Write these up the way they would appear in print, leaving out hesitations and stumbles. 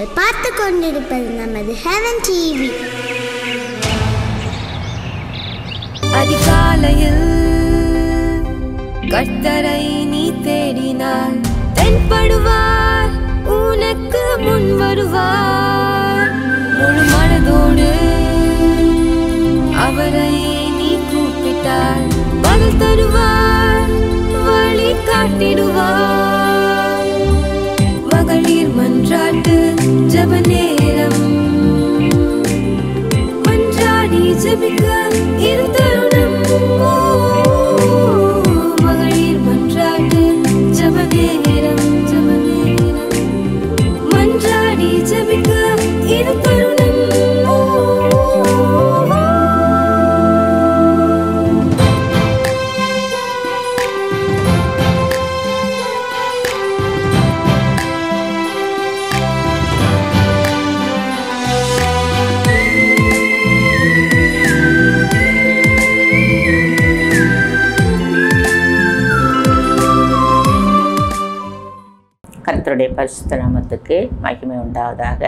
நீங்கள் பார்த்து கொண்டிருப்பது நமது ஹெவன் டிவி. அதிகாலையில் கர்த்தரை நீ தேடினால் தென்படுவார், உனக்கு முன் வருவார். முழு மனதோடு அவரை நீ கூப்பிட்டால் பதில் தருவார், வழி காட்டிடுவார். மகளிர் மன்றாட்டு ஜெப நேரம், மன்றாடி ஜெபிக்க இரு தருணம். மகளிர் மன்றாட்டு ஜெப நேரம், மன்றாடி ஜெபிக்க இரு தருணம். கர்த்தருடைய பரிசுத்த நாமத்துக்கு மகிமை உண்டாவதாக.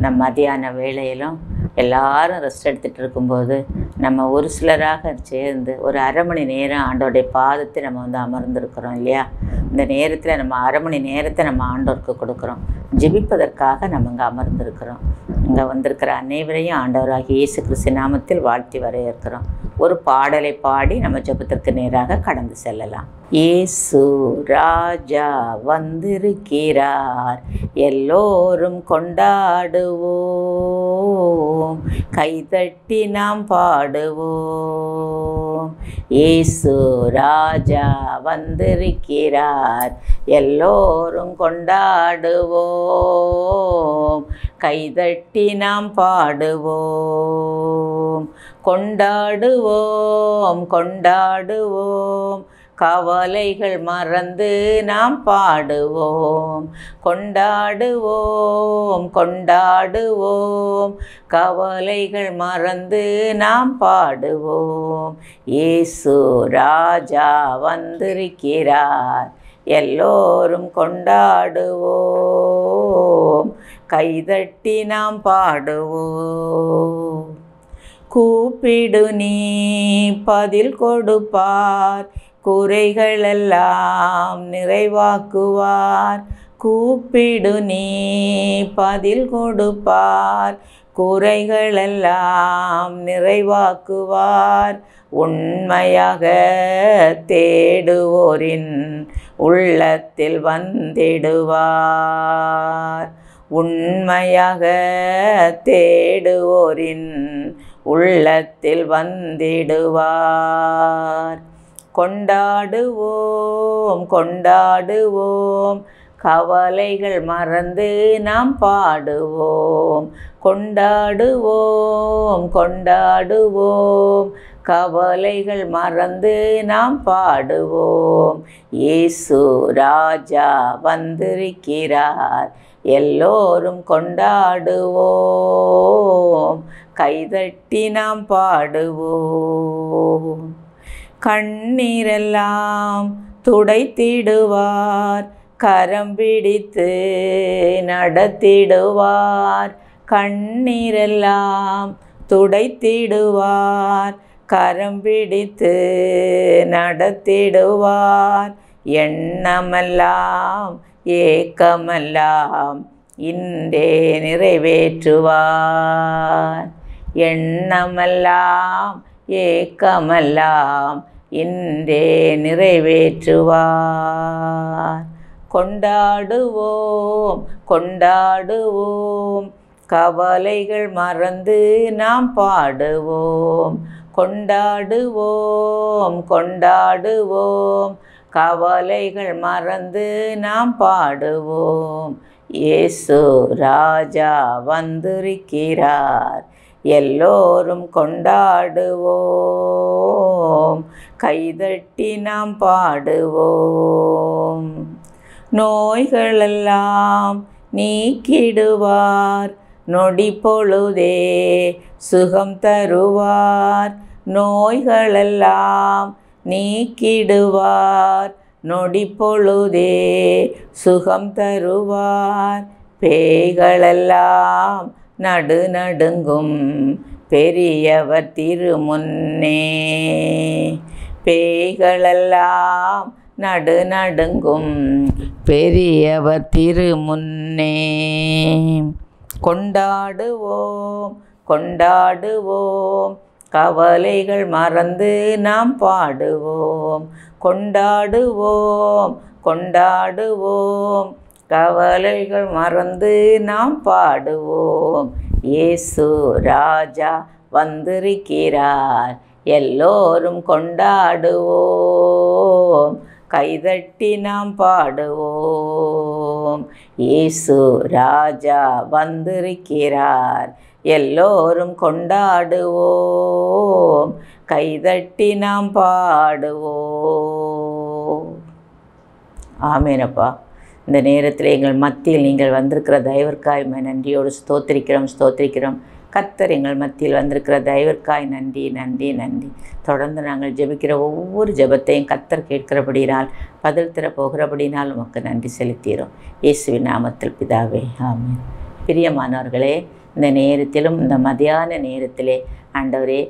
நம்ம மதியான வேளையிலும் எல்லாரும் ரெஸ்ட் எடுத்துகிட்டு இருக்கும்போது நம்ம ஒரு சிலராக சேர்ந்து ஒரு அரை மணி நேரம் ஆண்டோடைய பாதத்தை நம்ம அமர்ந்திருக்கிறோம் இல்லையா? இந்த நேரத்தில் நம்ம அரை மணி நேரத்தை நம்ம ஆண்டோருக்கு கொடுக்குறோம். ஜெபிப்பதற்காக நம்ம இங்கே அமர்ந்திருக்கிறோம். இங்கே வந்திருக்கிற அனைவரையும் ஆண்டவராகிய இயேசு கிறிஸ்து நாமத்தில் வாழ்த்தி வரவேற்கிறோம். ஒரு பாடலை பாடி நம்ம ஜெபத்திற்கு நேராக கடந்து செல்லலாம். இயேசு ராஜா வந்திருக்கிறார், எல்லோரும் கொண்டாடுவோம், கைதட்டி நாம் பாடுவோம். இயேசு ராஜா வந்திருக்கிறார், எல்லோரும் கொண்டாடுவோம், கைதட்டி நாம் பாடுவோம். கொண்டாடுவோம் கொண்டாடுவோம், கவலைகள் மறந்து நாம் பாடுவோம். கொண்டாடுவோம் கொண்டாடுவோம், கவலைகள் மறந்து நாம் பாடுவோம். இயேசு ராஜா வந்திருக்கிறார், எல்லோரும் கொண்டாடுவோம், கைதட்டி நாம் பாடுவோம். கூப்பிடு நீ பதில் கொடுப்பார், குறைகளெல்லாம் நிறைவாக்குவார். கூப்பிடு நீ பதில் கொடுப்பார், குறைகளெல்லாம் நிறைவாக்குவார். உண்மையாக தேடுவோரின் உள்ளத்தில் வந்திடுவார். உண்மையாக தேடுவோரின் உள்ளத்தில் வந்திடுவார். கொண்டாடுவோம் கொண்டாடுவோம், கவலைகள் மறந்து நாம் பாடுவோம். கொண்டாடுவோம் கொண்டாடுவோம், கவலைகள் மறந்து நாம் பாடுவோம். இயேசு ராஜா வந்திருக்கிறார், எல்லோரும் கொண்டாடுவோம், கைதட்டி நாம் பாடுவோம். கண்ணீரெல்லாம் துடைத்திடுவார், கரம் பிடித்து நடத்திடுவார். கண்ணீரெல்லாம் துடைத்திடுவார், கரம் பிடித்து நடத்திடுவார். எண்ணமெல்லாம் ஏக்கமெல்லாம் இன்றே நிறைவேற்றுவார். எண்ணமெல்லாம் ஏக்கமெல்லாம் இன்றே நிறைவேற்றுவார். கொண்டாடுவோம் கொண்டாடுவோம், கவலைகள் மறந்து நாம் பாடுவோம். கொண்டாடுவோம் கொண்டாடுவோம், கவலைகள் மறந்து நாம் பாடுவோம். இயேசு ராஜா வந்திருக்கிறார், எல்லோரும் கொண்டாடுவோம், கைதட்டி நாம் பாடுவோம். நோய்களெல்லாம் நீக்கிடுவார், நொடி பொழுதே சுகம் தருவார். நோய்களெல்லாம் நீக்கிடுவார், நொடி பொழுதே சுகம் தருவார். பேய்களெல்லாம் நடுநடுங்கும் பெரியவர் திருமுன்னே. பேய்களெல்லாம் நடுநடுங்கும் பெரியவர் திருமுன்னே. கொண்டாடுவோம் கொண்டாடுவோம் கவலைகள் மறந்து நாம் பாடுவோம். கொண்டாடுவோம் கொண்டாடுவோம் கவலைகள் மறந்து நாம் பாடுவோம். இயேசு ராஜா வந்திருக்கிறார், எல்லோரும் கொண்டாடுவோம். கைதட்டி நாம் பாடுவோம். இயேசு ராஜா வந்திருக்கிறார், எல்லோரும் கொண்டாடுவோம். கைதட்டி நாம் பாடுவோம். ஆமேனப்பா. இந்த நேரத்தில் எங்கள் மத்தியில் நீங்கள் வந்திருக்கிற தயவிற்காய் நன்றியோடு ஸ்தோத்திரிக்கிறோம். கர்த்தர் எங்கள் மத்தியில் வந்திருக்கிற தயவிற்காய் நன்றி நன்றி நன்றி. தொடர்ந்து நாங்கள் ஜெபிக்கிற ஒவ்வொரு ஜெபத்தையும் கர்த்தர் கேட்கிறபடினால், பதில் தர போகிறபடினால் உமக்கு நன்றி செலுத்திகிறோம். இயேசுவின் நாமத்தில் பிதாவே, ஆமென். பிரியமானவர்களே, இந்த நேரத்திலும் இந்த மதியான நேரத்திலே ஆண்டவரே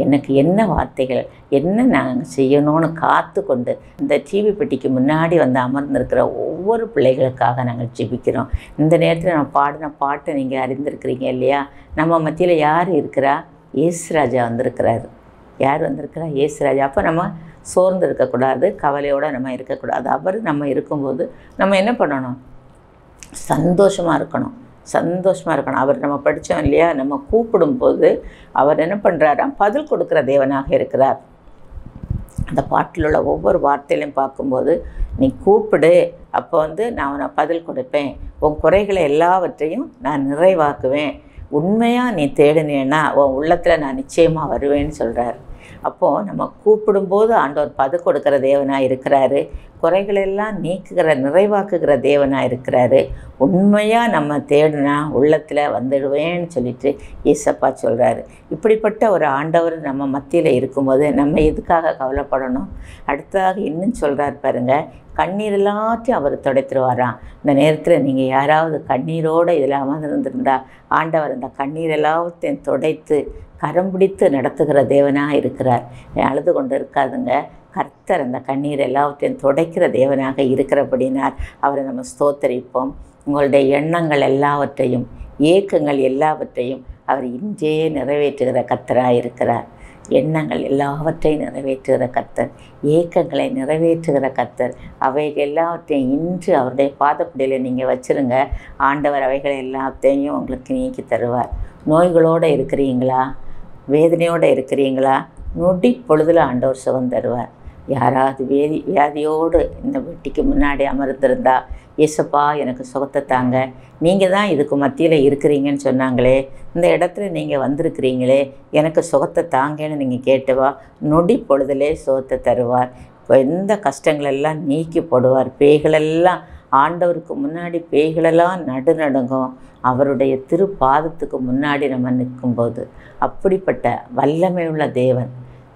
எனக்கு என்ன வார்த்தைகள், என்ன நாங்கள் செய்யணும்னு காத்து கொண்டு இந்த டிவி பெட்டிக்கு முன்னாடி வந்து அமர்ந்திருக்கிற ஒவ்வொரு பிள்ளைகளுக்காக நாங்கள் ஜெபிக்கிறோம். இந்த நேரத்தில் நம்ம பாடின பாட்டை நீங்கள் அறிந்திருக்கிறீங்க இல்லையா? நம்ம மத்தியில் யார் இருக்கிறா? இயேசுராஜா வந்திருக்கிறாரு. யார் வந்திருக்கிறா? இயேசுராஜா. அப்போ நம்ம சோர்ந்து இருக்கக்கூடாது, கவலையோடு நம்ம இருக்கக்கூடாது. அவர் நம்ம இருக்கும்போது நம்ம என்ன பண்ணணும்? சந்தோஷமாக இருக்கணும். அவர் நம்ம படித்தோம் இல்லையா? நம்ம கூப்பிடும்போது அவர் என்ன பண்ணுறாராம்? பதில் கொடுக்குற தேவனாக இருக்கிறார். அந்த பாட்டில் உள்ள ஒவ்வொரு வார்த்தையிலையும் பார்க்கும்போது, நீ கூப்பிடு, அப்போ நான் உனக்கு பதில் கொடுப்பேன், உன் குறைகளை எல்லாவற்றையும் நான் நிறைவாக்குவேன், உண்மையாக நீ தேடினேன்னா உன் உள்ளத்தில் நான் நிச்சயமாக வருவேன்னு சொல்கிறார். அப்போது நம்ம கூப்பிடும்போது ஆண்டவர் பதில் கொடுக்குற தேவனாக இருக்கிறாரு. குறைகளெல்லாம் நீக்குகிற நிறைவாக்குகிற தேவனாக இருக்கிறாரு. உண்மையாக நம்ம தேடினா உள்ளத்தில் வந்துடுவேன்னு சொல்லிட்டு ஏசப்பா சொல்கிறாரு. இப்படிப்பட்ட ஒரு ஆண்டவர் நம்ம மத்தியில் இருக்கும்போது நம்ம எதுக்காக கவலைப்படணும்? அடுத்ததாக இன்னும் சொல்கிறார் பாருங்கள், கண்ணீர் எல்லாத்தையும் அவர் துடைத்துருவாராம். இந்த நேரத்தில் நீங்கள் யாராவது கண்ணீரோடு இதில் அமர்ந்திருந்திருந்தா ஆண்டவர் அந்த கண்ணீர் எல்லாத்தையும் துடைத்து கரம் பிடித்து நடத்துகிற தேவனாக இருக்கிறார். அழுது கொண்டு இருக்காதுங்க. கர்த்தர் அந்த கண்ணீர் எல்லாவற்றையும் துடைக்கிற தேவனாக இருக்கிறபடினார் அவரை நம்ம ஸ்தோத்தரிப்போம். உங்களுடைய எண்ணங்கள் எல்லாவற்றையும், ஏக்கங்கள் எல்லாவற்றையும் அவர் இன்றே நிறைவேற்றுகிற கர்த்தராக இருக்கிறார். எண்ணங்கள் எல்லாவற்றையும் நிறைவேற்றுகிற கர்த்தர், ஏக்கங்களை நிறைவேற்றுகிற கர்த்தர். அவைகள் எல்லாவற்றையும் இன்று அவருடைய பாதப்படியில் நீங்கள் வச்சுருங்க. ஆண்டவர் அவைகளை எல்லாத்தையும் உங்களுக்கு நீக்கி தருவார். நோய்களோடு இருக்கிறீங்களா? வேதனையோடு இருக்கிறீங்களா? நொடி பொழுதில் ஆண்டவர் சுகம் தருவார். யாராவது வியாதியோடு இந்த வீட்டுக்கு முன்னாடி அமர்ந்திருந்தா, ஏசப்பா எனக்கு சுகத்தை தாங்க, நீங்கள் தான் இதுக்கு மத்தியில் இருக்கிறீங்கன்னு சொன்னாங்களே, இந்த இடத்துல நீங்கள் வந்திருக்கிறீங்களே, எனக்கு சுகத்தை தாங்கன்னு நீங்கள் கேட்டுவா, நொடி பொழுதிலே சுகத்தை தருவார். இப்போ எந்த கஷ்டங்களெல்லாம் நீக்கி போடுவார். பேய்களெல்லாம் ஆண்டவருக்கு முன்னாடி பேய்களெல்லாம் நடுநடுங்கும் அவருடைய திருப்பாதத்துக்கு முன்னாடி நம்ம நிற்கும்போது. அப்படிப்பட்ட வல்லமை உள்ள தேவன்,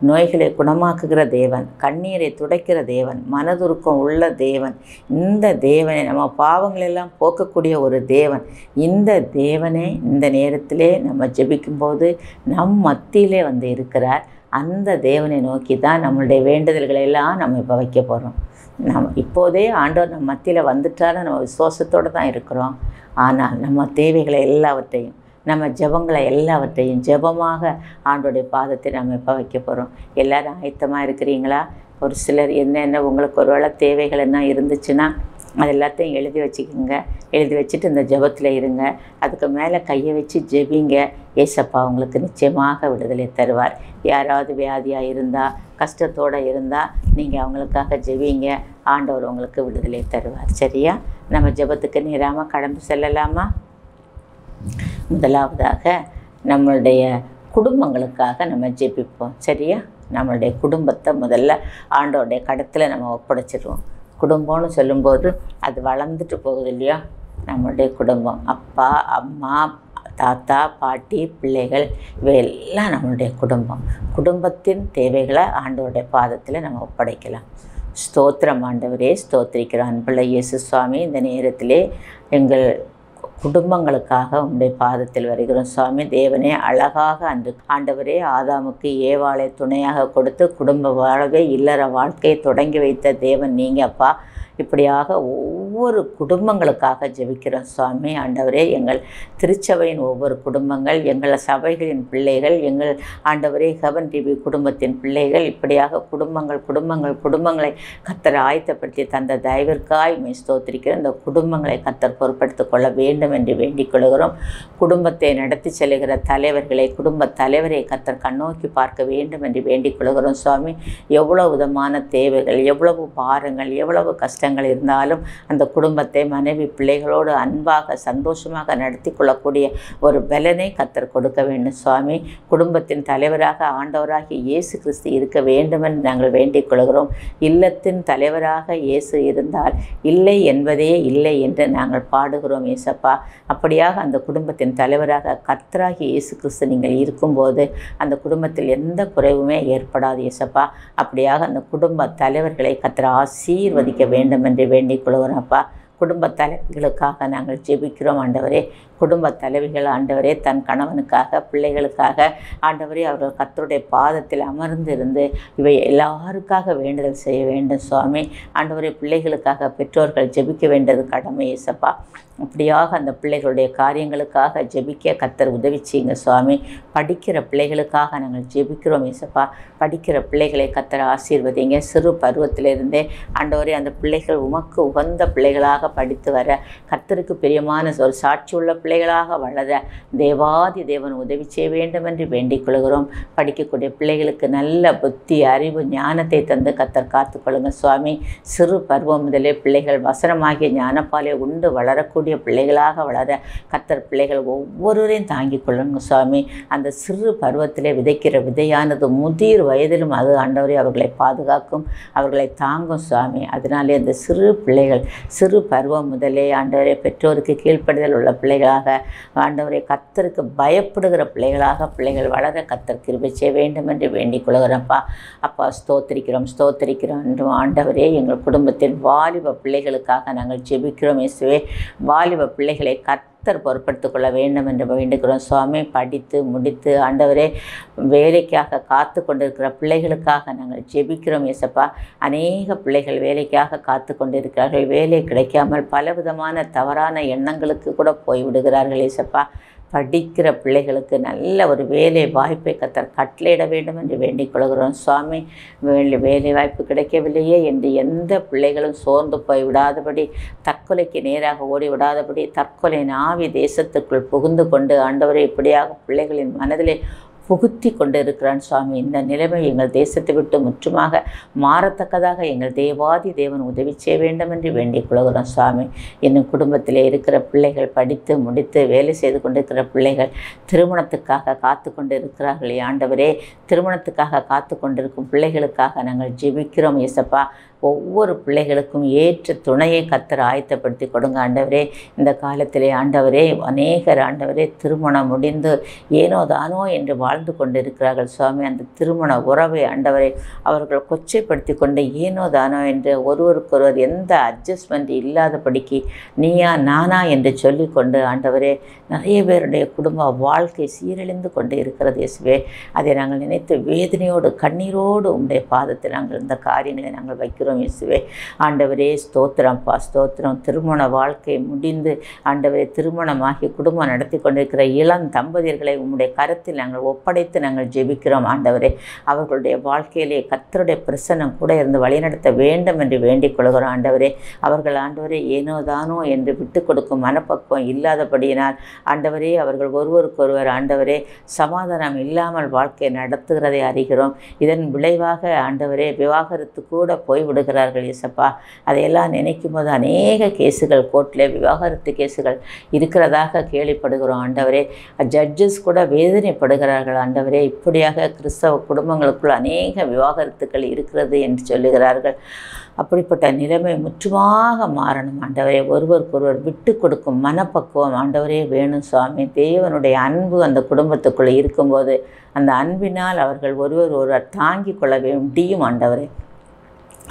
நோய்களை குணமாக்குகிற தேவன், கண்ணீரை துடைக்கிற தேவன், மனதுருக்கம் உள்ள தேவன். இந்த தேவனை, நம்ம பாவங்களெல்லாம் போக்கக்கூடிய ஒரு தேவன், இந்த தேவனே இந்த நேரத்திலே நம்ம ஜெபிக்கும்போது நம் மத்தியிலே வந்து இருக்கிறார். அந்த தேவனை நோக்கி தான் நம்மளுடைய வேண்டுதல்களை எல்லாம் நம்ம இப்போ வைக்க போகிறோம். நம்ம இப்போதே ஆண்டவர் நம்ம மத்தியில் வந்துட்டாலும் நம்ம விசுவாசத்தோடு தான் இருக்கிறோம். ஆனால் நம்ம தேவைகளை எல்லாவற்றையும், நம்ம ஜெபங்களை எல்லாவற்றையும் ஜெபமாக ஆண்டோடைய பாதத்தை நம்ம இப்போ வைக்க போகிறோம். எல்லோரும் ஆயத்தமாக இருக்கிறீங்களா? ஒரு சிலர் என்னென்ன உங்களுக்கு ஒரு வேளை தேவைகள் என்ன இருந்துச்சுன்னா அது எல்லாத்தையும் எழுதி வச்சுக்கோங்க. எழுதி வச்சுட்டு இந்த ஜெபத்தில் இருங்க. அதுக்கு மேலே கையை வச்சு ஜெபிங்க. ஏசப்பா உங்களுக்கு நிச்சயமாக விடுதலை தருவார். யாராவது வியாதியாக இருந்தால், கஷ்டத்தோடு இருந்தால் நீங்கள் அவங்களுக்காக ஜெபிங்க. ஆண்டவர் உங்களுக்கு விடுதலை தருவார். சரியா? நம்ம ஜெபத்துக்கு நேராமல் கடந்து செல்லலாமா? முதலாவதாக நம்மளுடைய குடும்பங்களுக்காக நம்ம ஜெபிப்போம். சரியா? நம்மளுடைய குடும்பத்தை முதல்ல ஆண்டவருடைய கடத்தில் நம்ம ஒப்படைச்சிடுவோம். குடும்பம்னு சொல்லும்போது அது வளர்ந்துட்டு போகுது இல்லையா? நம்மளுடைய குடும்பம், அப்பா அம்மா தாத்தா பாட்டி பிள்ளைகள் இவையெல்லாம் நம்மளுடைய குடும்பம். குடும்பத்தின் தேவைகளை ஆண்டவருடைய பாதத்தில் நம்ம ஒப்படைக்கலாம். ஸ்தோத்திரம் ஆண்டவரே, ஸ்தோத்திரிக்கிறோம். அன்புள்ள இயேசு சுவாமி, இந்த நேரத்திலே எங்கள் குடும்பங்களுக்காக உம்முடைய பாதத்தில் வருகிறோம் சுவாமி. தேவனே, அழகாக அன்று ஆண்டவரே ஆதாமுக்கு ஏவாளை துணையாக கொடுத்து குடும்ப வாழ்வை இல்லற வாழ்க்கையை தொடங்கி வைத்த தேவன் நீங்கள் அப்பா. இப்படியாக ஒவ்வொரு குடும்பங்களுக்காக ஜெபிக்கிறோம் சுவாமி. ஆண்டவரே, எங்கள் திருச்சபையின் ஒவ்வொரு குடும்பங்கள், எங்கள் சபைகளின் பிள்ளைகள், எங்கள் ஆண்டவரே ஹெவன் டிவி குடும்பத்தின் பிள்ளைகள், இப்படியாக குடும்பங்களை கர்த்தர் ஆயத்தப்படுத்தி தந்த தயவிற்காய் ஸ்தோத்திரிக்கிறோம். இந்த குடும்பங்களை கர்த்தர் பொறுப்படுத்திக் கொள்ள வேண்டும் என்று வேண்டிக் கொள்கிறோம். குடும்பத்தை நடத்தி செல்கிற தலைவர்களை, குடும்ப தலைவரை கர்த்தர் கண்ணோக்கி பார்க்க வேண்டும் என்று வேண்டிக் கொள்கிறோம் சுவாமி. எவ்வளவு விதமான தேவைகள், எவ்வளவு பாரங்கள், எவ்வளவு கஷ்டங்கள் இருந்தாலும் அந்த குடும்பத்தை மனைவி பிள்ளைகளோடு அன்பாக சந்தோஷமாக நடத்தி கொள்ளக்கூடிய ஒரு பலனை கர்த்தர் கொடுக்க வேண்டும் சுவாமி. குடும்பத்தின் தலைவராக ஆண்டவராகிய இயேசு கிறிஸ்து இருக்க வேண்டும் என்று நாங்கள் வேண்டிக் கொள்கிறோம். இல்லத்தின் தலைவராக இயேசு இருந்தால் இல்லை என்பதே இல்லை என்று நாங்கள் பாடுகிறோம் இயேசப்பா. அப்படியாக அந்த குடும்பத்தின் தலைவராக கர்த்தராகிய இயேசு கிறிஸ்து நீங்கள் இருக்கும்போது அந்த குடும்பத்தில் எந்த குறைவுமே ஏற்படாது இயேசப்பா. அப்படியாக அந்த குடும்ப தலைவர்களை கர்த்தர் ஆசீர்வதிக்க வேண்டும் என்று வேண்டிக் கொள்கிறோம் அப்பா. குடும்ப தலைவிகளுக்காக நாங்கள் ஜெபிக்கிறோம் ஆண்டவரே. குடும்ப தலைவிகள் ஆண்டவரே தன் கணவனுக்காக, பிள்ளைகளுக்காக ஆண்டவரே அவர்கள் கர்த்தருடைய பாதத்தில் அமர்ந்திருந்து இவை எல்லாருக்காக வேண்டுதல் செய்ய வேண்டும் சுவாமி. ஆண்டவரே, பிள்ளைகளுக்காக பெற்றோர்கள் ஜெபிக்க வேண்டியது கடமை இயேசப்பா. அப்படியாக அந்த பிள்ளைகளுடைய காரியங்களுக்காக ஜெபிக்க கர்த்தர் உதவி செய்யுங்க சுவாமி. படிக்கிற பிள்ளைகளுக்காக நாங்கள் ஜெபிக்கிறோம் இயேசப்பா. படிக்கிற பிள்ளைகளை கர்த்தர் ஆசீர்வதிங்க. சிறு பருவத்திலிருந்தே ஆண்டவரே அந்த பிள்ளைகள் உமக்கு உகந்த பிள்ளைகளாக படித்து வர, கர்த்தருக்கு பிரியமான ஒரு சாட்சியுள்ள பிள்ளைகளாக வளர தேவாதி தேவன் உதவி செய்ய வேண்டும் என்று வேண்டிக் கொள்கிறோம். படிக்கக்கூடிய பிள்ளைகளுக்கு நல்ல புத்தி, அறிவு, ஞானத்தை தந்து கர்த்தர் காத்துக்கொள்ளுங்க சுவாமி. சிறு பருவம் முதலே பிள்ளைகள் வசனமாகிய ஞானப்பாலை உண்டு வளரக்கூடிய பிள்ளைகளாக வளர கர்த்தர் பிள்ளைகள் ஒவ்வொருவரையும் தாங்கிக் கொள்ளுங்க சுவாமி. அந்த சிறு பருவத்திலே விதைக்கிற விதையானது முதிர் வயதிலும் அது ஆண்டவரே அவர்களை பாதுகாக்கும், அவர்களை தாங்கும் சுவாமி. அதனாலே அந்த சிறு பிள்ளைகள் சிறு பருவம் முதலே ஆண்டவரே பெற்றோருக்கு கீழ்ப்படுதல் உள்ள பிள்ளைகளாக, ஆண்டவரை கர்த்தருக்கு பயப்படுகிற பிள்ளைகளாக பிள்ளைகள் வளர கர்த்தர் கிருபை செய்ய வேண்டும் என்று வேண்டிக் கொள்கிறோம்ப்பா. அப்பா ஸ்தோத்திரிக்கிறோம் என்றும் ஆண்டவரே எங்கள் குடும்பத்தின் வாலிப பிள்ளைகளுக்காக நாங்கள் ஜெபிக்கிறோம் இயேசுவே. வாலிப பிள்ளைகளை கர்த்தர் பொறுப்படுத்திக் கொள்ள வேண்டும் என்று வேண்டுகிறோம் சுவாமி. படித்து முடித்து ஆண்டவரே வேலைக்காக காத்து கொண்டிருக்கிற பிள்ளைகளுக்காக நாங்கள் ஜெபிக்கிறோம் இயேசப்பா. அநேக பிள்ளைகள் வேலைக்காக காத்து கொண்டிருக்கிறார்கள். வேலை கிடைக்காமல் பலவிதமான தவறான எண்ணங்களுக்கு கூட போய்விடுகிறார்கள் இயேசப்பா. படிக்கிற பிள்ளைகளுக்கு நல்ல ஒரு வேலை வாய்ப்பை கர்த்தர் கட்டளையிட வேண்டும் என்று வேண்டிக் கொள்கிறோம் சுவாமி. வேலை வாய்ப்பு கிடைக்கவில்லையே என்று எந்த பிள்ளைகளும் சோர்ந்து போய் விடாதபடி, தற்கொலைக்கு நேராக ஓடி விடாதபடி, தற்கொலை ஆவி தேசத்துக்குள் புகுந்து கொண்டு ஆண்டவரை இப்படியாக பிள்ளைகளின் மனதிலே புகுத்தி கொண்டு இருக்கிறான் சுவாமி. இந்த நிலைமை எங்கள் தேசத்தை விட்டு முற்றுமாக மாறத்தக்கதாக எங்கள் தேவாதி தேவன் உதவி செய்ய வேண்டும் என்று வேண்டிக் கொள்கிறோம் சுவாமி. இன்னும் குடும்பத்திலே இருக்கிற பிள்ளைகள், படித்து முடித்து வேலை செய்து கொண்டிருக்கிற பிள்ளைகள், திருமணத்துக்காக காத்து கொண்டு இருக்கிறார்களே ஆண்டவரே, திருமணத்துக்காக காத்து கொண்டிருக்கும் பிள்ளைகளுக்காக நாங்கள் ஜெபிக்கிறோம் இயேசப்பா. ஒவ்வொரு பிள்ளைகளுக்கும் ஏற்ற துணையை கர்த்தர் ஆயத்தப்படுத்தி கொடுங்க ஆண்டவரே. இந்த காலத்திலே ஆண்டவரே அநேகர் ஆண்டவரே திருமணம் முடிந்து ஏனோ தானோ என்று வாழ்ந்து கொண்டிருக்கிறார்கள் சுவாமி. அந்த திருமண உறவை ஆண்டவரை அவர்கள் கொச்சைப்படுத்தி கொண்டு ஏனோ தானோ என்று ஒருவருக்கொருவர் எந்த அட்ஜஸ்ட்மெண்ட் இல்லாதபடிக்கு நீயா நானா என்று சொல்லிக்கொண்டு ஆண்டவரே நிறைய பேருடைய குடும்ப வாழ்க்கை சீரழிந்து கொண்டு இருக்கிறது இயேசுவே. அதை நாங்கள் நினைத்து வேதனையோடு கண்ணீரோடு உம்முடைய பாதத்தில் நாங்கள் இந்த காரியங்களை நாங்கள் வைக்கிறோம் இயேசுவே. ஆண்டவரே ஸ்தோத்திரம்ப்பா, ஸ்தோத்திரம். திருமண வாழ்க்கை முடிந்து ஆண்டவரே திருமணமாகி குடும்பம் நடத்தி கொண்டிருக்கிற இளம் தம்பதியர்களை உம்முடைய கரத்தில் நாங்கள் ஒப்படைத்து நாங்கள் ஜெபிக்கிறோம் ஆண்டவரே. அவர்களுடைய வாழ்க்கையிலே கர்த்தருடைய பிரசன்னம் கூட இருந்து வழிநடத்த வேண்டும் என்று வேண்டிக் கொள்கிறோம் ஆண்டவரே. அவர்கள் ஆண்டவரே ஏனோ தானோ என்று விட்டு கொடுக்கும் மனப்பக்குவம் இல்லாதபடியினால் ஆண்டவரே அவர்கள் ஒருவருக்கொருவர் ஆண்டவரே சமாதானம் இல்லாமல் வாழ்க்கை நடத்துகிறதை அறிகிறோம். இதன் விளைவாக ஆண்டவரே விவாகரத்து கூட போய்விடுகிறார்கள் இயேசப்பா. அதையெல்லாம் நினைக்கும் போது அநேக கேஸுகள் கோர்ட்டில் விவாகரத்து கேஸுகள் இருக்கிறதாக கேள்விப்படுகிறோம் ஆண்டவரே. ஜட்ஜஸ் கூட வேதனைப்படுகிறார்கள் ஆண்டவரே. இப்படியாக கிறிஸ்தவ குடும்பங்களுக்குள் அநேக விவாகரத்துக்கள் இருக்கிறது என்று சொல்லுகிறார்கள். அப்படிப்பட்ட நிலைமை முற்றுமாக மாறணும் ஆண்டவரே. ஒருவருக்கொருவர் விட்டு கொடுக்கும் மனப்பக்குவம் ஆண்டவரே வேணும் சுவாமி. தேவனுடைய அன்பு அந்த குடும்பத்துக்குள்ளே இருக்கும்போது அந்த அன்பினால் அவர்கள் ஒருவர் தாங்கி கொள்ள முடியும் ஆண்டவரே.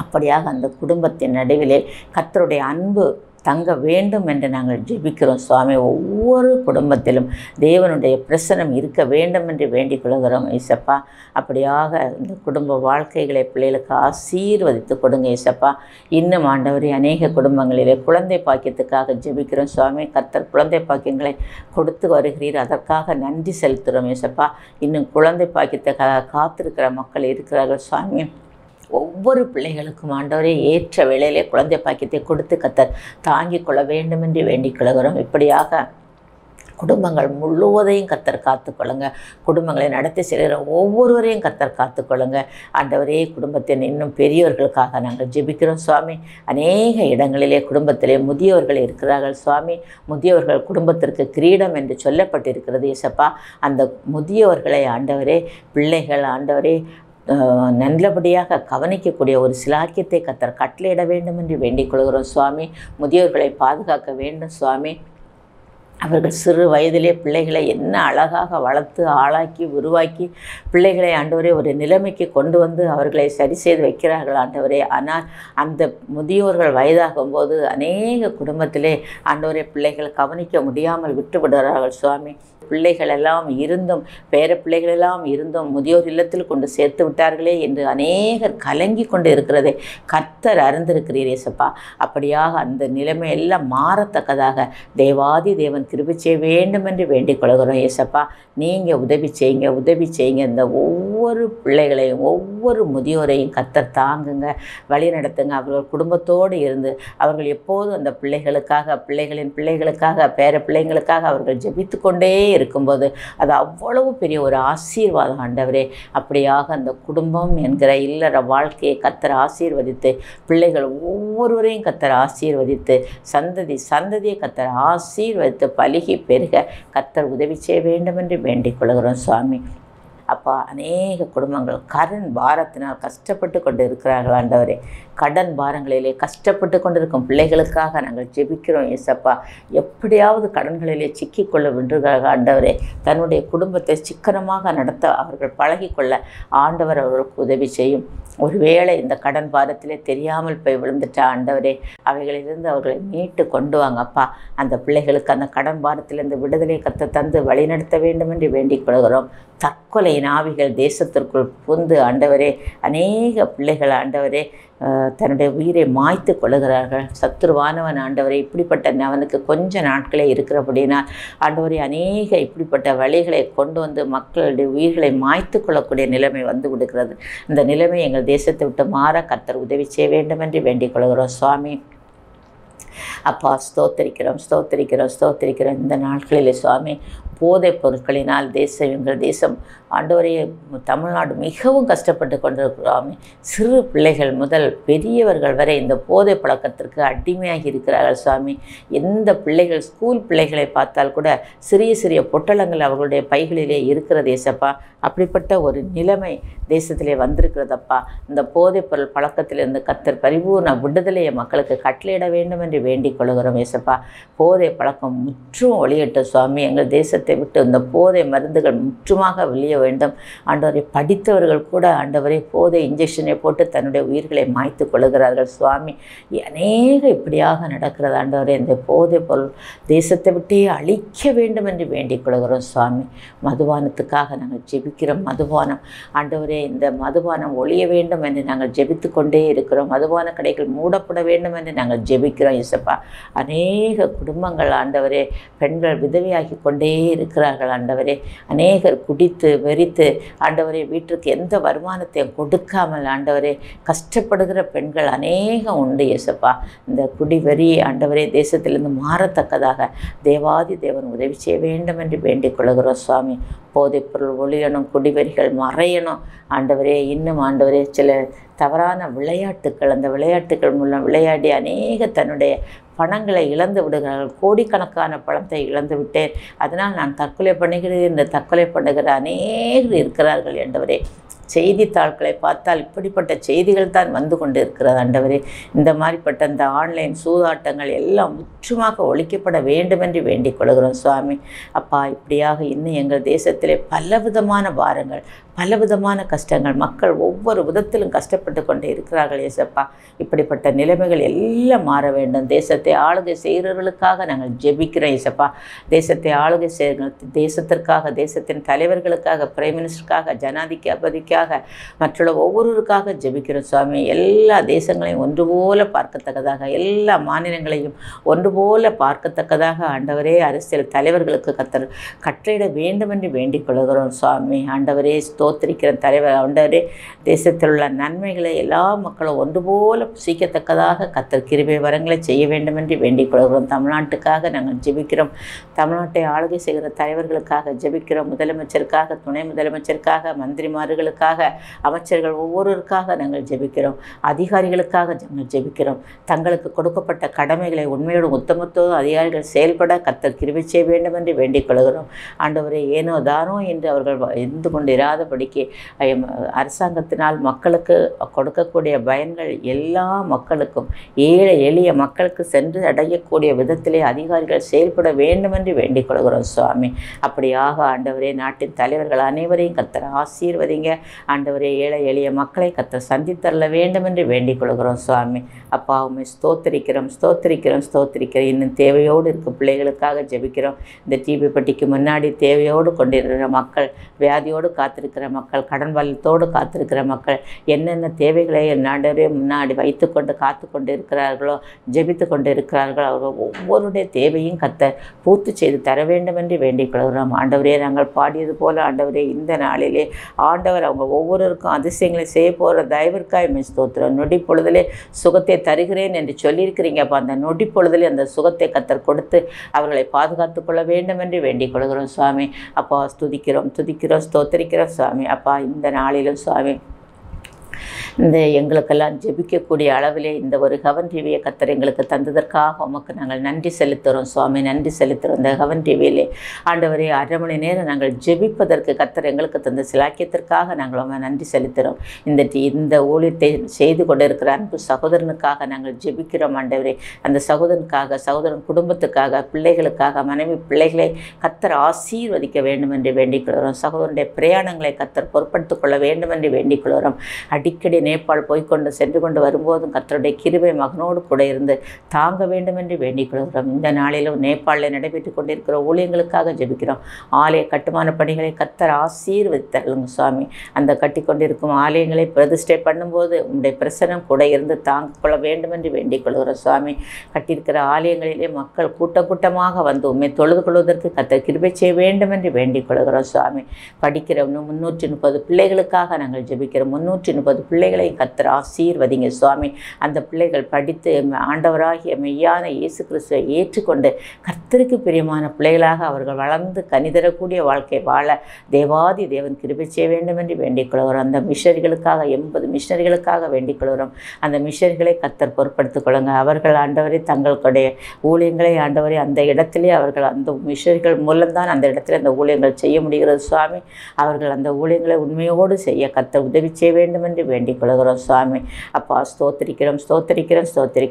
அப்படியாக அந்த குடும்பத்தின் நடுவிலே கர்த்தருடைய அன்பு தங்க வேண்டும் என்று நாங்கள் ஜெபிக்கிறோம் சுவாமி. ஒவ்வொரு குடும்பத்திலும் தேவனுடைய பிரசனம் இருக்க வேண்டும் என்று வேண்டிக் கொள்கிறோம் ஏசப்பா. அப்படியாக இந்த குடும்ப வாழ்க்கைகளை பிள்ளைகளுக்கு ஆசீர்வதித்து கொடுங்க ஏசப்பா. இன்னும் ஆண்டவரே அநேக குடும்பங்களிலே குழந்தை பாக்கியத்துக்காக ஜெபிக்கிறோம் சுவாமி. கர்த்தர் குழந்தை பாக்கியங்களை கொடுத்து வருகிறீர், அதற்காக நன்றி செலுத்துகிறோம் ஏசப்பா. இன்னும் குழந்தை பாக்கியத்துக்காக காத்திருக்கிற மக்கள் இருக்கிறார்கள் சுவாமி. ஒவ்வொரு பிள்ளைகளுக்கும் ஆண்டவரே ஏற்ற வேளையிலே குழந்தை பாக்கியத்தை கொடுத்து கர்த்தர் தாங்கிக் கொள்ள வேண்டும் என்று வேண்டிக் கொள்கிறோம். இப்படியாக குடும்பங்கள் முழுவதையும் கர்த்தர் காத்துக்கொள்ளுங்க. குடும்பங்களை நடத்தி செல்கிற ஒவ்வொருவரையும் கர்த்தர் காத்துக்கொள்ளுங்க ஆண்டவரே. குடும்பத்தின் இன்னும் பெரியவர்களுக்காக நாங்கள் ஜெபிக்கிறோம் சுவாமி. அநேக இடங்களிலே குடும்பத்திலே முதியவர்கள் இருக்கிறார்கள் சுவாமி. முதியவர்கள் குடும்பத்திற்கு கிரீடம் என்று சொல்லப்பட்டிருக்கிறது ஏசப்பா. அந்த முதியவர்களை ஆண்டவரே, பிள்ளைகள் ஆண்டவரே நல்லபடியாக கவனிக்கக்கூடிய ஒரு சிலாக்கியத்தை கர்த்தர் கட்டளையிட வேண்டும் என்று வேண்டிக் கொள்கிறோம் சுவாமி. முதியோர்களை பாதுகாக்க வேண்டும் சுவாமி. அவர்கள் சிறு வயதிலே பிள்ளைகளை என்ன அழகாக வளர்த்து ஆளாக்கி உருவாக்கி பிள்ளைகளை ஆண்டவரே ஒரு நிலைமைக்கு கொண்டு வந்து அவர்களை சரி செய்து வைக்கிறார்கள் ஆண்டவரே. ஆனால் அந்த முதியோர்கள் வயதாகும்போது அநேக குடும்பத்திலே ஆண்டவரே பிள்ளைகள் கவனிக்க முடியாமல் விட்டு விடுகிறார்கள் சுவாமி. பிள்ளைகள் எல்லாம் இருந்தும் பேர பிள்ளைகளெல்லாம் இருந்தும் முதியோர் இல்லத்தில் கொண்டு சேர்த்து விட்டார்களே என்று அநேகர் கலங்கி கொண்டு இருக்கிறதை கர்த்தர் அறிந்திருக்கிறீர் ஏசப்பா. அப்படியாக அந்த நிலைமை எல்லாம் மாறத்தக்கதாக தேவாதி தேவன் கிருபை செய்ய வேண்டும் என்று வேண்டிக் கொள்கிறோம் ஏசப்பா. நீங்கள் உதவி செய்யுங்க. இந்த ஒவ்வொரு பிள்ளைகளையும் ஒவ்வொரு முதியோரையும் கர்த்தர் தாங்குங்க, வழி நடத்துங்க. அவர்கள் குடும்பத்தோடு இருந்து அவர்கள் எப்போதும் அந்த பிள்ளைகளுக்காக, பிள்ளைகளின் பிள்ளைகளுக்காக, பேர பிள்ளைங்களுக்காக அவர்கள் ஜெபித்து கொண்டே இருக்கும்போது அது அவ்வளவு பெரிய ஒரு ஆசீர்வாதம் ஆண்டவரே. அப்படியாக அந்த குடும்பம் என்கிற இல்லற வாழ்க்கையை கர்த்தர் ஆசீர்வதித்து, பிள்ளைகள் ஒவ்வொருவரையும் கர்த்தர் ஆசீர்வதித்து, சந்ததியை கர்த்தர் ஆசீர்வதித்து பலுகி பெருக கர்த்தர் உதவி செய்ய வேண்டும் என்று வேண்டிக் கொள்கிறோம் சுவாமி. அப்பா, அநேக குடும்பங்கள் கடன் பாரத்தினால் கஷ்டப்பட்டு கொண்டு இருக்கிறார்கள் ஆண்டவரே. கடன் பாரங்களிலே கஷ்டப்பட்டு கொண்டிருக்கும் பிள்ளைகளுக்காக நாங்கள் ஜெபிக்கிறோம் ஏசப்பா. எப்படியாவது கடன்களிலே சிக்கிக்கொள்ள வென்றுகிறார்கள் ஆண்டவரே. தன்னுடைய குடும்பத்தை சிக்கனமாக நடத்த அவர்கள் பழகிக்கொள்ள ஆண்டவர் அவர்களுக்கு உதவி செய்யும். ஒருவேளை இந்த கடன் பாரத்திலே தெரியாமல் போய் விழுந்துட்ட ஆண்டவரே, அவைகளிலிருந்து அவர்களை மீட்டு கொண்டு வாங்கப்பா. அந்த பிள்ளைகளுக்கு அந்த கடன் பாரத்திலிருந்து விடுதலை கத்த தந்து வழிநடத்த வேண்டும் என்று வேண்டிக் கொள்கிறோம். தற்கொலையின் ஆவிகள் தேசத்திற்குள் புந்து ஆண்டவரே, அநேக பிள்ளைகள் ஆண்டவரே தன்னுடைய உயிரை மாய்த்து கொள்ளுகிறார்கள். சத்துருவானவன் ஆண்டவரை இப்படிப்பட்ட அவனுக்கு கொஞ்ச நாட்களே இருக்கிறபடினால் ஆண்டவரை அநேக இப்படிப்பட்ட வழிகளை கொண்டு வந்து மக்களுடைய உயிர்களை மாய்த்து கொள்ளக்கூடிய நிலைமை வந்து விடுகிறது. இந்த நிலைமை எங்கள் தேசத்தை விட்டு மாற கர்த்தர் உதவி செய்ய வேண்டும் என்று வேண்டிக் கொள்கிறோம் சுவாமி. அப்பா, ஸ்தோத்திரிக்கிறோம். இந்த நாட்களிலே சுவாமி போதைப் பொருட்களினால் எங்கள் தேசம் ஆண்டவரே தமிழ்நாடு மிகவும் கஷ்டப்பட்டு கொண்டிருக்கிறோம். சிறு பிள்ளைகள் முதல் பெரியவர்கள் வரை இந்த போதை பழக்கத்திற்கு அடிமையாகி இருக்கிறார்கள் சுவாமி. எந்த பிள்ளைகள் ஸ்கூல் பிள்ளைகளை பார்த்தால் கூட சிறிய சிறிய பொட்டலங்கள் அவர்களுடைய பைகளிலே இருக்கிறது ஏசப்பா. அப்படிப்பட்ட ஒரு நிலைமை தேசத்திலே வந்திருக்கிறதப்பா. இந்த போதைப் பொருள் பழக்கத்திலிருந்து கர்த்தர் பரிபூர்ண விடுதலையை மக்களுக்கு கட்டளையிட வேண்டும் என்று வேண்டிக் கொள்கிறோம் ஏசப்பா. போதை பழக்கம் முற்றும் ஒழியட்டும் சுவாமி. எங்கள் தேசத்தை விட்டு இந்த போதை மருந்துகள் முற்றுமாக வெளியே வேண்டும் ஆண்டவரை. படித்தவர்கள் கூட ஆண்டவரை போதை இன்ஜெக்ஷனை போட்டு தன்னுடைய உயிர்களை மாய்த்து கொள்ளுகிறார்கள் சுவாமி. அநேக இப்படியாக நடக்கிறது ஆண்டவரை. இந்த போதை பொருள் தேசத்தை விட்டே அழிக்க வேண்டும் என்று வேண்டிக் கொள்கிறோம் சுவாமி. மதுபானத்துக்காக நாங்கள் ஜெபிக்கிறோம். மதுபானம் ஆண்டவரே, இந்த மதுபானம் ஒழிய வேண்டும் என்று நாங்கள் ஜெபித்து கொண்டே இருக்கிறோம். மதுபான கடைகள் மூடப்பட வேண்டும் என்று நாங்கள் ஜெபிக்கிறோம் இயேசப்பா. அநேக குடும்பங்கள் ஆண்டவரே, பெண்கள் விதவையாகி கொண்டே இருக்கிறார்கள் ஆண்டவரே. அநேகர் குடித்து வெறித்து ஆண்டவரே வீட்டிற்கு எந்த வருமானத்தையும் கொடுக்காமல் ஆண்டவரே கஷ்டப்படுகிற பெண்கள் அநேகம் உண்டு இயேசப்பா. இந்த குடிவெறி ஆண்டவரே தேசத்திலிருந்து மாறத்தக்கதாக தேவாதி தேவன் உதவி செய்ய வேண்டும் என்று வேண்டிக் கொள்கிறோம் சுவாமி. போதைப்பொருள் ஒழியணும், குடிவெறிகள் மறையணும் ஆண்டவரே. இன்னும் ஆண்டவரே சில தவறான விளையாட்டுக்கள், அந்த விளையாட்டுக்கள் மூலம் விளையாடி அநேக தன்னுடைய பணங்களை இழந்து விடுகிறார்கள். கோடிக்கணக்கான பணத்தை இழந்து விட்டேன், அதனால் நான் தற்கொலை பண்ணுகிறேன் என்று தற்கொலை பண்ணுகிற அநேகர் இருக்கிறார்கள் ஆண்டவரே. செய்தித்தாள்களை பார்த்தால் இப்படிப்பட்ட செய்திகள் தான் வந்து கொண்டு இருக்கிறது ஆண்டவரே. இந்த மாதிரிப்பட்ட இந்த ஆன்லைன் சூதாட்டங்கள் எல்லாம் முற்றுமாக ஒழிக்கப்பட வேண்டுமென்று வேண்டிக் கொள்கிறோம் சுவாமி. அப்பா, இப்படியாக இன்னும் எங்கள் தேசத்திலே பலவிதமான பாரங்கள், பலவிதமான கஷ்டங்கள், மக்கள் ஒவ்வொரு விதத்திலும் கஷ்டப்பட்டு கொண்டே இருக்கிறார்கள் ஏசப்பா. இப்படிப்பட்ட நிலைமைகள் எல்லாம் மாற வேண்டும். தேசத்தை ஆளுகை செய்கிறவர்களுக்காக நாங்கள் ஜெபிக்கிறோம் ஏசப்பா. தேசத்தை ஆளுகை செய்கிற தேசத்திற்காக, தேசத்தின் தலைவர்களுக்காக, பிரைம் மினிஸ்டருக்காக, ஜனாதிபதிக்காக, மற்றுள்ள ஒவ்வொருவருக்காக ஜெபிக்கிறோம் சுவாமி. எல்லா தேசங்களையும் ஒன்று போல பார்க்கத்தக்கதாக, எல்லா மாநிலங்களையும் ஒன்று போல பார்க்கத்தக்கதாக ஆண்டவரே அரசியல் தலைவர்களுக்கு கட்டளையிட வேண்டுமென்று வேண்டிக் கொள்கிறோம் சுவாமி. ஆண்டவரே ஸ்தோத்திரிக்கிற தலைவர் ஆண்டவரே, தேசத்தில் உள்ள நன்மைகளை எல்லா மக்களும் ஒன்று போல புசிக்கத்தக்கதாக கர்த்தர் கிருபை வரங்களை செய்ய வேண்டும் என்று வேண்டிக் கொள்கிறோம். தமிழ்நாட்டுக்காக நாங்கள் ஜெபிக்கிறோம். தமிழ்நாட்டை ஆளுகை செய்கிற தலைவர்களுக்காக ஜெபிக்கிறோம். முதலமைச்சருக்காக, துணை முதலமைச்சருக்காக, மந்திரிமார்களுக்காக, அமைச்சர்கள் ஒவ்வொருவருக்காக நாங்கள் ஜெபிக்கிறோம். அதிகாரிகளுக்காக நாங்கள் ஜெபிக்கிறோம். தங்களுக்கு கொடுக்கப்பட்ட கடமைகளை உண்மையோடு உத்தமத்தோடு அதிகாரிகள் செயல்பட கர்த்தர் கிருபை செய்ய வேண்டும் என்று வேண்டிக் கொள்கிறோம். ஆண்டவரே, ஏனோ தானோ என்று அவர்கள் இருந்து கொண்டு இராதபடிக்கு அரசாங்கத்தினால் மக்களுக்கு கொடுக்கக்கூடிய பயன்கள் எல்லா மக்களுக்கும், ஏழை எளிய மக்களுக்கு சென்று அடையக்கூடிய விதத்திலே அதிகாரிகள் செயல்பட வேண்டுமென்று வேண்டிக் கொள்கிறோம் சுவாமி. அப்படியாக ஆண்டவரே, நாட்டின் தலைவர்கள் அனைவரையும் கர்த்தர் ஆசீர்வதிங்க. ஆண்டவரே, ஏழை எளிய மக்களை கர்த்தர் சந்தித்தரல வேண்டுமென்று வேண்டிக் கொள்கிறோம் சுவாமி. அப்பா, உம்மை ஸ்தோத்திரிக்கிறோம், ஸ்தோத்திரிக்கிறோம், ஸ்தோத்திரிக்கிறோம். இன்னும் தேவையோடு இருக்க பிள்ளைகளுக்காக ஜெபிக்கிறோம். இந்த டிபி பட்டிக்கு முன்னாடி தேவையோடு கொண்டிருக்கிற மக்கள், வியாதியோடு காத்திருக்கிற மக்கள், கடன் வல்லத்தோடு காத்திருக்கிற மக்கள், என்னென்ன தேவைகளை ஆண்டவரே முன்னாடி வைத்து கொண்டு காத்து கொண்டு இருக்கிறார்களோ, ஜெபித்து கொண்டு இருக்கிறார்களோ, அவர்கள் ஒவ்வொருடைய தேவையும் கர்த்தர் பூர்த்தி செய்து தர வேண்டும் என்று வேண்டிக் கொள்கிறோம். ஆண்டவரே, நாங்கள் பாடியது போல ஆண்டவரே, இந்த நாளிலே ஆண்டவர் அவங்க ஒவ்வொருவருக்கும் அதிசயங்களை செய்ய போகிற தயவிற்காய் ஸ்தோத்திரம். நொடி பொழுதிலே சுகத்தை தருகிறேன் என்று சொல்லியிருக்கிறீங்க. அப்போ அந்த நொடி பொழுதிலே அந்த சுகத்தை கர்த்தர் கொடுத்து அவர்களை பாதுகாத்து கொள்ள வேண்டும் என்று வேண்டிக் கொள்கிறோம் சுவாமி. அப்பா, துதிக்கிறோம், ஸ்தோத்திரிக்கிறோம் சுவாமி. அப்பா, இந்த நாளிலும் சுவாமி, இந்த எங்களுக்கெல்லாம் ஜெபிக்கக்கூடிய அளவிலே இந்த ஒரு ஹெவன் டிவியை கர்த்தர் எங்களுக்கு தந்ததற்காக உமக்கு நாங்கள் நன்றி செலுத்துகிறோம் சுவாமி, நன்றி செலுத்துகிறோம். இந்த ஹெவன் டிவியிலே ஆண்டவரே, 1/2 மணி நேரம் நாங்கள் ஜெபிப்பதற்கு கர்த்தர் எங்களுக்கு தந்த சிலாக்கியத்திற்காக நாங்கள் உங்க நன்றி செலுத்துகிறோம். இந்த ஊழியத்தை செய்து கொண்டிருக்கிற அன்பு சகோதரனுக்காக நாங்கள் ஜெபிக்கிறோம் ஆண்டவரே. அந்த சகோதரனுக்காக, சகோதரன் குடும்பத்துக்காக, பிள்ளைகளுக்காக, மனைவி பிள்ளைகளை கர்த்தர் ஆசீர்வதிக்க வேண்டும் என்று வேண்டிக் கொள்கிறோம். சகோதரனுடைய பிரயாணங்களை கர்த்தர் பொறுப்படுத்திக் கொள்ள வேண்டும் என்று வேண்டிக் கொள்கிறோம். அடிக்கடி நேபாள் போய்கொண்டு சென்று கொண்டு வரும்போதும் கர்த்தருடைய கிருபை மகனோடு கூட இருந்து தாங்க வேண்டும் என்று வேண்டிக் கொள்கிறோம். இந்த நாளிலும் நேபாளில் நடைபெற்றுக் கொண்டிருக்கிற ஊழியங்களுக்காக ஜெபிக்கிறோம். ஆலய கட்டுமான பணிகளை கர்த்தர் ஆசீர்வதித்தருளுங்க சுவாமி. அந்த கட்டி கொண்டிருக்கும் ஆலயங்களை பிரதிஷ்டை பண்ணும்போது உங்களுடைய பிரசனம் கூட இருந்து தாங்க கொள்ள வேண்டும் என்று வேண்டிக் கொள்கிறோம் சுவாமி. கட்டியிருக்கிற ஆலயங்களிலே மக்கள் கூட்டமாக வந்து உண்மை தொழுது கொள்வதற்கு கர்த்தர் கிருபை செய்ய வேண்டும் என்று வேண்டிக் கொள்கிறோம் சுவாமி. படிக்கிற 330 பிள்ளைகளுக்காக நாங்கள் ஜெபிக்கிறோம். 330 பிள்ளைகளை கர்த்தர் ஆசீர்வதிங்க சுவாமி. அந்த பிள்ளைகள் படித்து ஆண்டவராகிய மெய்யான இயேசு கிறிஸ்துவை ஏற்றுக்கொண்டு கர்த்தருக்கு பிரியமான பிள்ளைகளாக அவர்கள் வளர்ந்து கனிதரக்கூடிய வாழ்க்கை வாழ தேவாதி தேவன் கிருபை செய்ய வேண்டும் என்று வேண்டிக் கொள்கிறோம். அந்த மிஷனரிகளுக்காக 80 மிஷனரிகளுக்காக வேண்டிக் கொள்கிறோம். அந்த மிஷனரிகளை கர்த்தர் பொறுப்படுத்திக் கொள்ளுங்க. அவர்கள் ஆண்டவரை தங்களுடைய ஊழியங்களை ஆண்டவரை அந்த இடத்திலே அவர்கள் அந்த மிஷனரிகள் மூலம்தான் அந்த இடத்துல அந்த ஊழியங்கள் செய்ய முடிகிறது சுவாமி. அவர்கள் அந்த ஊழியங்களை உண்மையோடு செய்ய கர்த்தர் உதவி செய்ய வேண்டும் என்று வேண்டிக் கொள்கிறோம் சுவாமி. அப்பா, ஸ்தோத்திரிக்கிறோம்.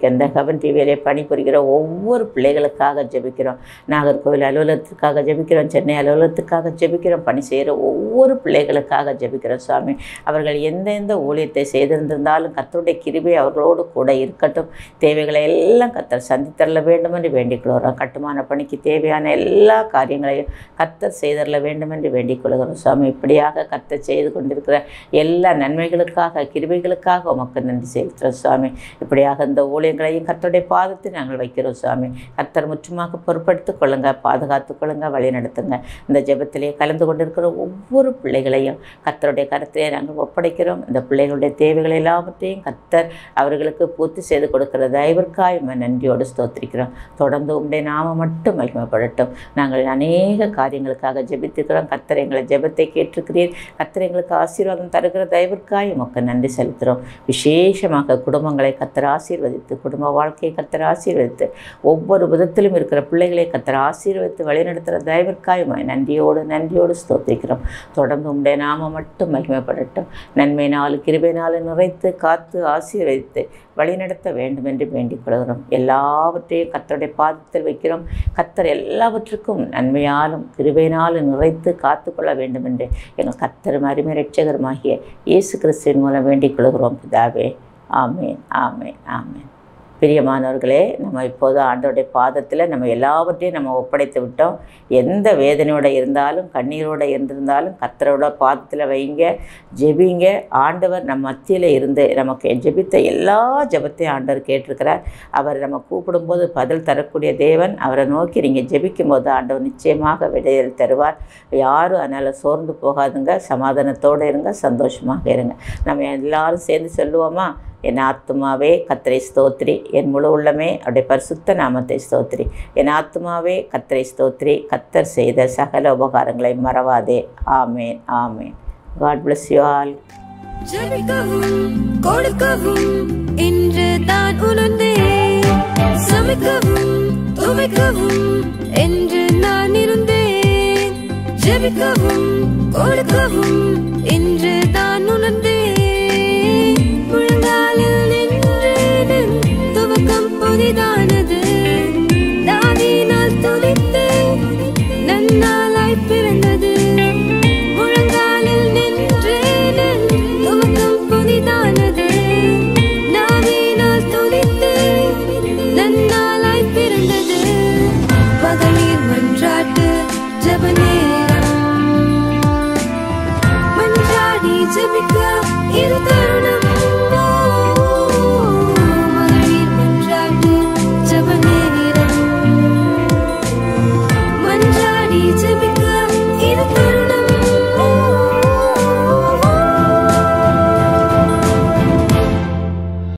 இந்த ஹெவன் டிவியிலே பணிபுரிகிற ஒவ்வொரு பிள்ளைகளுக்காக ஜெபிக்கிறோம். நாகர்கோவில் அலுவலகத்துக்காக ஜெபிக்கிறோம். சென்னை அலுவலகத்துக்காக ஜெபிக்கிறோம். பணி செய்கிற ஒவ்வொரு பிள்ளைகளுக்காக ஜெபிக்கிறோம் சுவாமி. அவர்கள் எந்தெந்த ஊழியத்தை செய்திருந்திருந்தாலும் கர்த்தருடைய கிருபை அவர்களோடு கூட இருக்கட்டும். தேவைகளை எல்லாம் கர்த்தர் சந்தித்தரல வேண்டும் என்று வேண்டிக் கொள்கிறோம். கட்டுமான பணிக்கு தேவையான எல்லா காரியங்களையும் கர்த்தர் செய்தரல வேண்டும் என்று வேண்டிக் கொள்கிறோம் சுவாமி. இப்படியாக கர்த்தர் செய்து கொண்டிருக்கிற எல்லா நன்மைகளுக்காக, கிருபைகளுக்காக உமக்கு நன்றி செலுத்துகிறோம் சுவாமி. இப்படியாக இந்த ஊழியங்களையும் கர்த்தருடைய பாதத்தில் நாங்கள் வைக்கிறோம் சுவாமி. கர்த்தர் முற்றுமாக பொறுப்படுத்திக் கொள்ளுங்க, பாதுகாத்துக் கொள்ளுங்க, வழி நடத்துங்க. இந்த ஜெபத்திலே கலந்து கொண்டிருக்கிற ஒவ்வொரு பிள்ளைகளையும் கர்த்தருடைய கருத்திலே நாங்கள் ஒப்படைக்கிறோம். இந்த பிள்ளைகளுடைய தேவைகள் எல்லாவற்றையும் கர்த்தர் அவர்களுக்கு பூர்த்தி செய்து கொடுக்கிற தயவிற்காய் நன்றியோடு ஸ்தோத்திரிக்கிறோம். தொடர்ந்து உம்முடைய நாமம் மட்டும் மகிமைப்படட்டும். நாங்கள் அநேக காரியங்களுக்காக ஜெபித்திருக்கிறோம். கர்த்தர் எங்களை ஜெபத்தை கேட்டிருக்கிறீர். கர்த்தர் எங்களுக்கு ஆசீர்வாதம் தருகிற தயவிற்காய் உமக்கு நன்றி நன்றி செலுத்துகிறோம். விசேஷமாக குடும்பங்களை கர்த்தர் ஆசீர்வதித்து, குடும்ப வாழ்க்கையை கர்த்தர் ஆசீர்வதித்து, ஒவ்வொரு விதத்திலும் இருக்கிற பிள்ளைகளை கர்த்தர் ஆசீர்வதித்து வழிநடத்துகிற தயவிற்காய் நன்றியோடு ஸ்தோத்திரிக்கிறோம். தொடர்ந்து உம்முடைய நாமம் மட்டும் மகிமைப்படட்டும். நன்மையினால் கிருபையினால் நிறைத்து காத்து ஆசீர்வதித்து வழிநடத்த வேண்டும் என்று வேண்டிக் கொள்கிறோம். எல்லாவற்றையும் கர்த்தருடைய பாதத்தில் வைக்கிறோம். கர்த்தர் எல்லாவற்றுக்கும் நன்மையாலும் கிருபையினாலும் நிறைத்து காத்துக்கொள்ள வேண்டும் என்று எங்கள் கர்த்தரும் அருமை இரட்சகருமாகிய இயேசு கிறிஸ்துவின் மூலம் வேண்டிக் கொள்கிறோம் பிதாவே. ஆமேன், ஆமேன், ஆமேன். பிரியமானவர்களே, நம்ம இப்போது ஆண்டவருடைய பாதத்தில் நம்ம எல்லாவற்றையும் நம்ம ஒப்படைத்து விட்டோம். எந்த வேதனையோடு இருந்தாலும் கண்ணீரோடு இருந்திருந்தாலும் கர்த்தரோட பாதத்தில் வைங்க, ஜெபிங்க. ஆண்டவர் நம்ம மத்தியில் இருந்து நமக்கு ஜெபித்த எல்லா ஜெபத்தையும் ஆண்டவர் கேட்டிருக்கிறார். அவர் நம்ம கூப்பிடும்போது பதில் தரக்கூடிய தேவன். அவரை நோக்கி நீங்கள் ஜெபிக்கும் போது ஆண்டவர் நிச்சயமாக விடையல் தருவார். யாரும் அதனால் சோர்ந்து போகாதுங்க. சமாதானத்தோடு இருங்க, சந்தோஷமாக இருங்க. நம்ம எல்லாரும் சேர்ந்து சொல்லுவோமா? என் ஆத்துமாவே கர்த்தரை ஸ்தோத்திரி, என் முழு உள்ளமே அவருடைய பரிசுத்த நாமத்தை ஸ்தோத்திரி. என் ஆத்துமாவே கர்த்தரை ஸ்தோத்திரி, கர்த்தர் செய்த சகல உபகாரங்களை மறவாதே. ஆமேன், ஆமேன். God bless you all. ஜெபிக்கவும் கொடுக்கவும் என்று தான் உணர்ந்தேன். சமைக்கவும் துவைக்கவும் என்று நான் இருந்தேன். ஜெபிக்கவும் கொடுக்கவும் என்று தான் உணர்ந்தேன். முழங்காலில் நின்றேன், துவக்கம் புதிதானது. தாவீதினால் துதித்தேன், நன்னாளாய் பிறந்தது. முழங்காலில் நின்றேன், துவக்கம் புதிதானது. தாவீதினால் துதித்தேன், நன்னாளாய் பிறந்தது. மகளிர் மன்றாட்டு ஜெப நேரம். மன்றாடி ஜெபிக்க இது தருணம்.